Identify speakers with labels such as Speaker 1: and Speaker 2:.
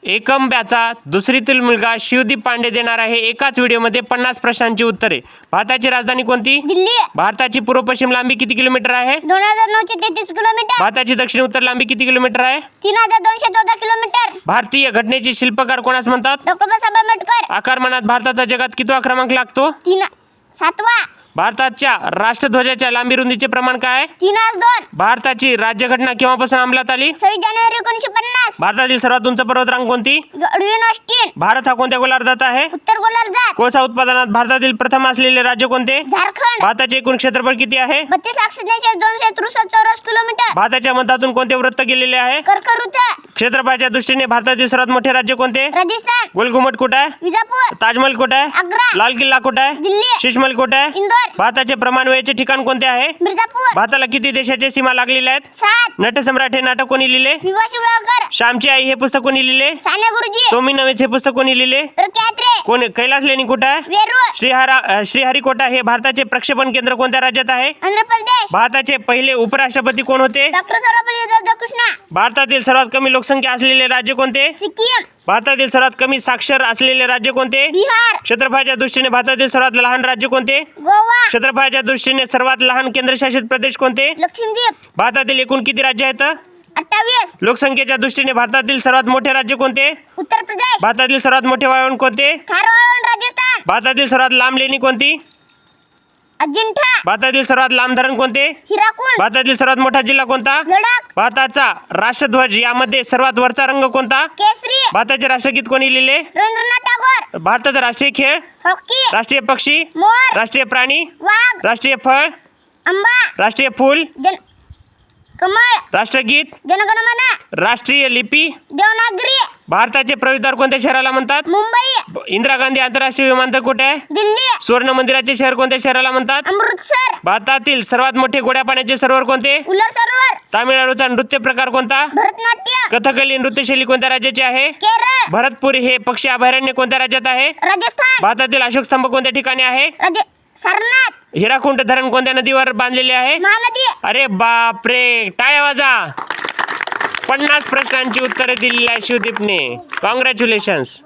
Speaker 1: एकंब्याचा दुसरीतील मुलगा शिवदीप पांडे देणार आहे एकाच व्हिडिओमध्ये 50 प्रश्नांची उत्तरे। भारताची राजधानी कोणती?
Speaker 2: दिल्ली।
Speaker 1: भारताची पूर्व पश्चिम लांबी किती किलोमीटर आहे?
Speaker 2: 2933 किलोमीटर।
Speaker 1: भारताची दक्षिण उत्तर लांबी किती किलोमीटर आहे?
Speaker 2: 3214 किलोमीटर।
Speaker 1: भारतीय घटनेचे शिल्पकार कोणास म्हणतात?
Speaker 2: डॉक्टर बाबासाहेब आंबेडकर।
Speaker 1: आकारमानात भारताचा जगात कितवा क्रमांक लागतो?
Speaker 2: 7वा।
Speaker 1: भारताच्या राष्ट्रध्वजाच्या लांबी रुंदीचे प्रमाण काय आहे?
Speaker 2: 3:2।
Speaker 1: भारताची राज्यघटना केव्हापासून अंमलात आली?
Speaker 2: 26 जानेवारी 1950।
Speaker 1: भारतातील सर्वात उंच पर्वतरांग कोणती?
Speaker 2: Green Austin.
Speaker 1: भारत हा कोणत्या गोलार्धात आहे?
Speaker 2: उत्तर गोलार्धात।
Speaker 1: कोळसा उत्पादनात भारतातील प्रथम असलेले राज्य कोणते?
Speaker 2: झारखंड।
Speaker 1: भारताचे एकूण क्षेत्रफळ किती आहे?
Speaker 2: 32,263 चौरस किलोमीटर।
Speaker 1: भारताच्या मतातून कोणते वृत्त गेलेले आहे?
Speaker 2: कर्कवृत्त।
Speaker 1: क्षेत्रफळाच्या दृष्टीने भारतातील सर्वात मोठे राज्य कोणते?
Speaker 2: राजस्थान।
Speaker 1: गोलघुमट कुठे आहे?
Speaker 2: विजापूर।
Speaker 1: ताजमहल कुठे आहे?
Speaker 2: आग्रा।
Speaker 1: लाल किल्ला कुठे आहे?
Speaker 2: दिल्ली।
Speaker 1: शीशमहल कुठे आहे?
Speaker 2: इंदोर।
Speaker 1: भारताचे प्रमाणवेळेचे ठिकाण कोणते आहे?
Speaker 2: मिर्जापूर।
Speaker 1: भारताला किती देशाच्या सीमा लागलेल्या आहेत?
Speaker 2: 7।
Speaker 1: नटसम्राट हे नाटक कोणी लिहिले?
Speaker 2: विवा शिवळकर।
Speaker 1: श्यामची आई हे पुस्तक कोणी लिहिले?
Speaker 2: साने गुरुजी।
Speaker 1: टोमी नवेच हे पुस्तक कोणी लिहिले?
Speaker 2: रक्यात्रे।
Speaker 1: कोण? कैलास लेणी कुठे आहे?
Speaker 2: वेरूळ।
Speaker 1: श्रीहरिकोटा हे भारताचे प्रक्षेपण केंद्र कोणत्या राज्यात आहे?
Speaker 2: आंध्र प्रदेश।
Speaker 1: भारताचे पहिले उपराष्ट्रपती कोण होते?
Speaker 2: डॉक्टर सर्वपल्ली राधाकृष्ण।
Speaker 1: भारतातील सर्वात कमी लोकसंख्या असलेले राज्य कोणते?
Speaker 2: सिक्कीम।
Speaker 1: भारतातील सर्वात कमी साक्षर असलेले राज्य कोणते?
Speaker 2: बिहार।
Speaker 1: क्षेत्रफळाच्या दृष्टीने भारतातील सर्वात लहान राज्य कोणते?
Speaker 2: गोवा।
Speaker 1: क्षेत्रफळाच्या दृष्टीने सर्वात लहान केंद्रशासित प्रदेश कोणते?
Speaker 2: लक्षद्वीप।
Speaker 1: भारतातील एकूण किती राज्य आहेत?
Speaker 2: 28।
Speaker 1: लोकसंख्येच्या दृष्टीने भारतातील सर्वात मोठे राज्य कोणते?
Speaker 2: उत्तर प्रदेश।
Speaker 1: भारतातील सर्वात मोठे वाळवंट कोणते?
Speaker 2: थारवाळवंट राजस्थान।
Speaker 1: भारतातील सर्वात लांब लेणी कोणती?
Speaker 2: अजिंठा।
Speaker 1: भारतातील सर्वात लांब धरण कोणते?
Speaker 2: हिराकुंड।
Speaker 1: भारतातील सर्वात मोठा जिल्हा कोणता?
Speaker 2: लडाख।
Speaker 1: भारताचा राष्ट्रध्वज यामध्ये सर्वात वरचा रंग कोणता?
Speaker 2: केसरी।
Speaker 1: भारताचे राष्ट्रगीत कोणी लिहिले?
Speaker 2: रवींद्रनाथ टागोर।
Speaker 1: भारताचा राष्ट्रीय खेळ?
Speaker 2: हॉकी।
Speaker 1: राष्ट्रीय पक्षी?
Speaker 2: मोर।
Speaker 1: राष्ट्रीय प्राणी?
Speaker 2: वाघ।
Speaker 1: राष्ट्रीय फळ?
Speaker 2: आंबा।
Speaker 1: राष्ट्रीय फूल?
Speaker 2: कमळ।
Speaker 1: राष्ट्रगीत?
Speaker 2: जनगणमन।
Speaker 1: राष्ट्रीय लिपी?
Speaker 2: देवनागरी।
Speaker 1: भारताचे प्रवेशद्वार कोणत्या शहराला म्हणतात?
Speaker 2: मुंबई।
Speaker 1: इंदिरा गांधी आंतरराष्ट्रीय विमानतळ कुठे आहे?
Speaker 2: दिल्ली।
Speaker 1: सुवर्ण मंदिराचे शहर कोणत्या शहराला म्हणतात?
Speaker 2: अमृतसर।
Speaker 1: भारतातील सर्वात मोठे गोड्या पाण्याचे सरोवर कोणते?
Speaker 2: उलर सरोवर।
Speaker 1: तामिळनाडूचा नृत्य प्रकार कोणता?
Speaker 2: भरतनाट्य।
Speaker 1: कथकली नृत्यशैली कोणत्या राज्याची आहे?
Speaker 2: केरळ।
Speaker 1: भरतपूर हे पक्षी अभयारण्य कोणत्या राज्यात आहे?
Speaker 2: राजस्थान।
Speaker 1: भारतातील अशोक स्तंभ कोणत्या ठिकाणी आहे?
Speaker 2: सारनाथ।
Speaker 1: हिराकुंड धरण कोणत्या नदीवर बांधलेले आहे?
Speaker 2: महानदी।
Speaker 1: अरे बापरे, टाळ्या वाजा। 50 प्रश्नांची उत्तरे दिलेली आहे शिवदीपने। कॉंग्रॅच्युलेशन्स।